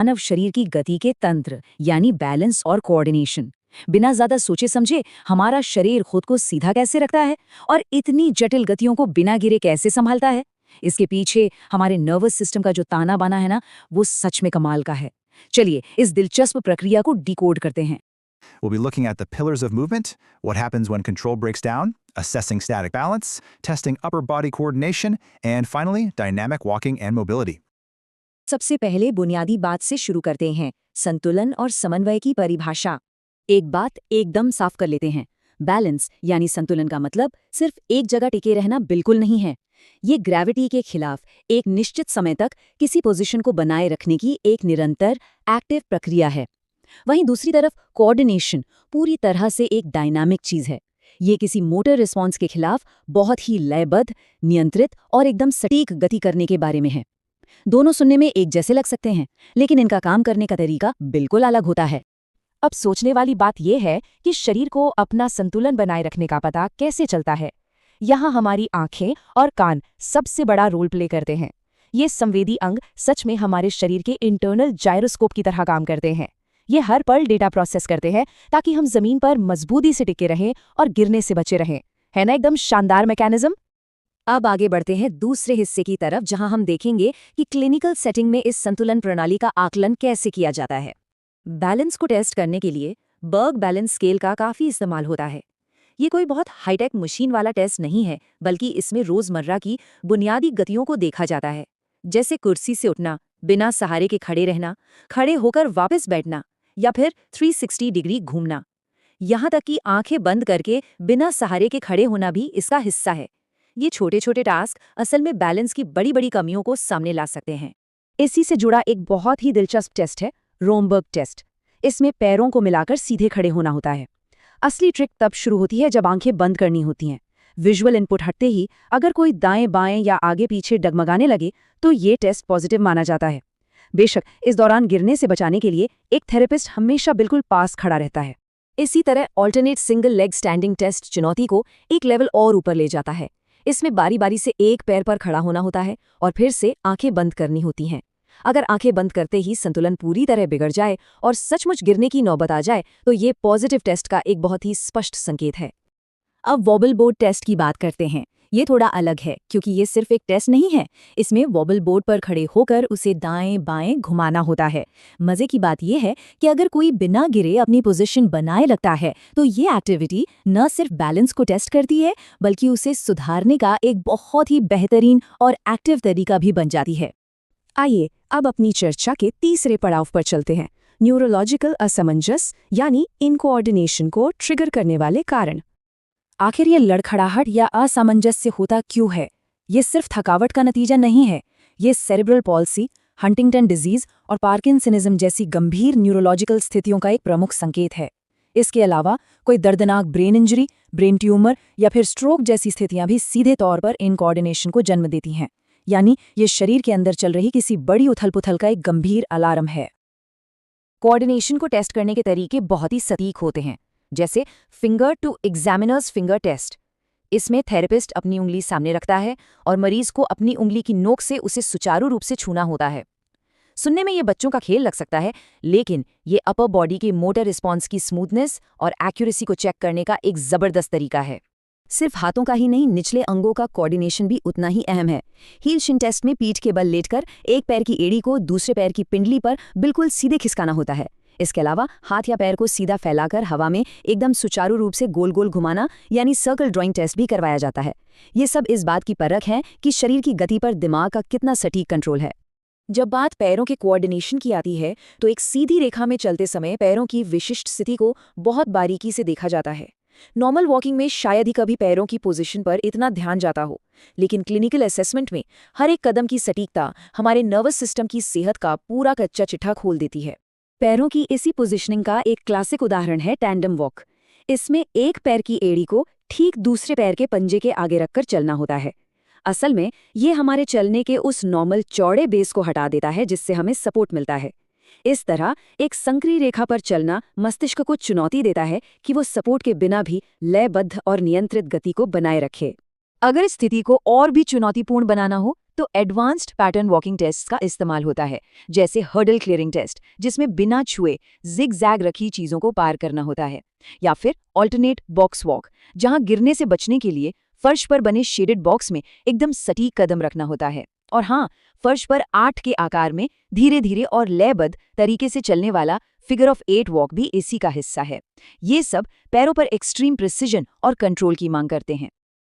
मानव शरीर की गति के तंत्र यानी बैलेंस और कोऑर्डिनेशन। बिना ज्यादा सोचे समझे हमारा शरीर खुद को सीधा कैसे रखता है और इतनी जटिल गतियों को बिना गिरे कैसे संभालता है, इसके पीछे हमारे नर्वस सिस्टम का जो ताना बाना है ना, वो सच में कमाल का है। चलिए इस दिलचस्प प्रक्रिया को डिकोड करते हैं। We'll be looking at the pillars of movement, what happens when control breaks down, assessing static balance, testing upper body coordination, and finally, dynamic walking and mobility. सबसे पहले बुनियादी बात से शुरू करते हैं, संतुलन और समन्वय की परिभाषा। एक बात एकदम साफ कर लेते हैं, बैलेंस यानी संतुलन का मतलब सिर्फ एक जगह टिके रहना बिल्कुल नहीं है। ये ग्रेविटी के खिलाफ एक निश्चित समय तक किसी पोजीशन को बनाए रखने की एक निरंतर एक्टिव प्रक्रिया है। वहीं दूसरी तरफ कोऑर्डिनेशन पूरी तरह से एक डायनामिक चीज है। ये किसी मोटर रिस्पॉन्स के खिलाफ बहुत ही लयबद्ध, नियंत्रित और एकदम सटीक गति करने के बारे में है। दोनों सुनने में एक जैसे लग सकते हैं, लेकिन इनका काम करने का तरीका बिल्कुल अलग होता है। अब सोचने वाली बात यह है कि शरीर को अपना संतुलन बनाए रखने का पता कैसे चलता है। यहाँ हमारी आंखें और कान सबसे बड़ा रोल प्ले करते हैं। ये संवेदी अंग सच में हमारे शरीर के इंटरनल जायरोस्कोप की तरह काम करते हैं। ये हर पल डेटा प्रोसेस करते हैं ताकि हम जमीन पर मजबूती से टिके रहें और गिरने से बचे रहें। है ना एकदम शानदार मैकेनिज्म। अब आगे बढ़ते हैं दूसरे हिस्से की तरफ, जहां हम देखेंगे कि क्लिनिकल सेटिंग में इस संतुलन प्रणाली का आकलन कैसे किया जाता है। बैलेंस को टेस्ट करने के लिए बर्ग बैलेंस स्केल का काफी इस्तेमाल होता है। ये कोई बहुत हाईटेक मशीन वाला टेस्ट नहीं है, बल्कि इसमें रोजमर्रा की बुनियादी गतियों को देखा जाता है, जैसे कुर्सी से उठना, बिना सहारे के खड़े रहना, खड़े होकर वापस बैठना या फिर 360 डिग्री घूमना। यहाँ तक कि आंखें बंद करके बिना सहारे के खड़े होना भी इसका हिस्सा है। ये छोटे छोटे टास्क असल में बैलेंस की बड़ी बड़ी कमियों को सामने ला सकते हैं। इसी से जुड़ा एक बहुत ही दिलचस्प टेस्ट है रोमबर्ग टेस्ट। इसमें पैरों को मिलाकर सीधे खड़े होना होता है। असली ट्रिक तब शुरू होती है जब आंखें बंद करनी होती हैं। विजुअल इनपुट हटते ही अगर कोई दाएं बाएं या आगे पीछे डगमगाने लगे तो ये टेस्ट पॉजिटिव माना जाता है। बेशक इस दौरान गिरने से बचाने के लिए एक थेरेपिस्ट हमेशा बिल्कुल पास खड़ा रहता है। इसी तरह alternate single leg standing test चुनौती को एक लेवल और ऊपर ले जाता है। इसमें बारी बारी से एक पैर पर खड़ा होना होता है और फिर से आंखें बंद करनी होती हैं। अगर आंखें बंद करते ही संतुलन पूरी तरह बिगड़ जाए और सचमुच गिरने की नौबत आ जाए तो ये पॉजिटिव टेस्ट का एक बहुत ही स्पष्ट संकेत है। अब वॉबल बोर्ड टेस्ट की बात करते हैं। ये थोड़ा अलग है क्योंकि ये सिर्फ एक टेस्ट नहीं है। इसमें वॉबल बोर्ड पर खड़े होकर उसे दाएं बाएं घुमाना होता है। मजे की बात यह है कि अगर कोई बिना गिरे अपनी पोजीशन बनाए लगता है तो ये एक्टिविटी न सिर्फ बैलेंस को टेस्ट करती है, बल्कि उसे सुधारने का एक बहुत ही बेहतरीन और एक्टिव तरीका भी बन जाती है। आइए अब अपनी चर्चा के तीसरे पड़ाव पर चलते हैं, न्यूरोलॉजिकल असमंजस यानी इनकोऑर्डिनेशन को ट्रिगर करने वाले कारण। आखिर ये लड़खड़ाहट या असामंजस्य होता क्यों है? ये सिर्फ थकावट का नतीजा नहीं है। ये सेरेब्रल पॉल्सी, हंटिंगटन डिजीज और पार्किंसनिज्म जैसी गंभीर न्यूरोलॉजिकल स्थितियों का एक प्रमुख संकेत है। इसके अलावा कोई दर्दनाक ब्रेन इंजरी, ब्रेन ट्यूमर या फिर स्ट्रोक जैसी स्थितियां भी सीधे तौर पर इनकोऑर्डिनेशन को जन्म देती हैं। यानी ये शरीर के अंदर चल रही किसी बड़ी उथल-पुथल का एक गंभीर अलार्म है। कोऑर्डिनेशन को टेस्ट करने के तरीके बहुत ही सटीक होते हैं, जैसे finger to examiner's finger test. इसमें थेरेपिस्ट अपनी उंगली सामने रखता है और मरीज को अपनी उंगली की नोक से उसे सुचारू रूप से छूना होता है। सुनने में ये बच्चों का खेल लग सकता है, लेकिन ये अपर बॉडी के मोटर रिस्पॉन्स की स्मूथनेस और एक्यूरेसी को चेक करने का एक जबरदस्त तरीका है। सिर्फ हाथों का ही नहीं, निचले अंगों का कोऑर्डिनेशन भी उतना ही अहम है। हील शिन टेस्ट में पीठ के बल लेटकर एक पैर की एड़ी को दूसरे पैर की पिंडली पर बिल्कुल सीधे खिसकाना होता है। इसके अलावा हाथ या पैर को सीधा फैलाकर हवा में एकदम सुचारू रूप से गोल गोल घुमाना यानी सर्कल ड्राइंग टेस्ट भी करवाया जाता है। ये सब इस बात की परख है कि शरीर की गति पर दिमाग का कितना सटीक कंट्रोल है। जब बात पैरों के कोऑर्डिनेशन की आती है तो एक सीधी रेखा में चलते समय पैरों की विशिष्ट स्थिति को बहुत बारीकी से देखा जाता है। नॉर्मल वॉकिंग में शायद ही कभी पैरों की पोजीशन पर इतना ध्यान जाता हो, लेकिन क्लिनिकल असेसमेंट में हर एक कदम की सटीकता हमारे नर्वस सिस्टम की सेहत का पूरा कच्चा चिट्ठा खोल देती है। पैरों की इसी पोजीशनिंग का एक क्लासिक उदाहरण है टैंडम वॉक। इसमें एक पैर की एड़ी को ठीक दूसरे पैर के पंजे के आगे रखकर चलना होता है। असल में ये हमारे चलने के उस नॉर्मल चौड़े बेस को हटा देता है जिससे हमें सपोर्ट मिलता है। इस तरह एक संकरी रेखा पर चलना मस्तिष्क को चुनौती देता है कि वो सपोर्ट के बिना भी लयबद्ध और नियंत्रित गति को बनाए रखे। अगर इस स्थिति को और भी चुनौतीपूर्ण बनाना हो तो एडवांस्ड पैटर्न वॉकिंग टेस्ट का इस्तेमाल होता है, जैसे हर्डल क्लियरिंग टेस्ट, जिसमें बिना छुए जिग-जैग रखी चीजों को पार करना होता है, या फिर ऑल्टरनेट बॉक्स वॉक, जहां गिरने से बचने के लिए फर्श पर बने शेडेड बॉक्स में एकदम सटीक कदम रखना होता है। और हाँ, फर्श पर 8 के आकार में धीरे धीरे और लयबद्ध तरीके से चलने वाला फिगर ऑफ 8 वॉक भी इसी का हिस्सा है। ये सब पैरों पर एक्सट्रीम प्रिसिजन और कंट्रोल की मांग करते हैं।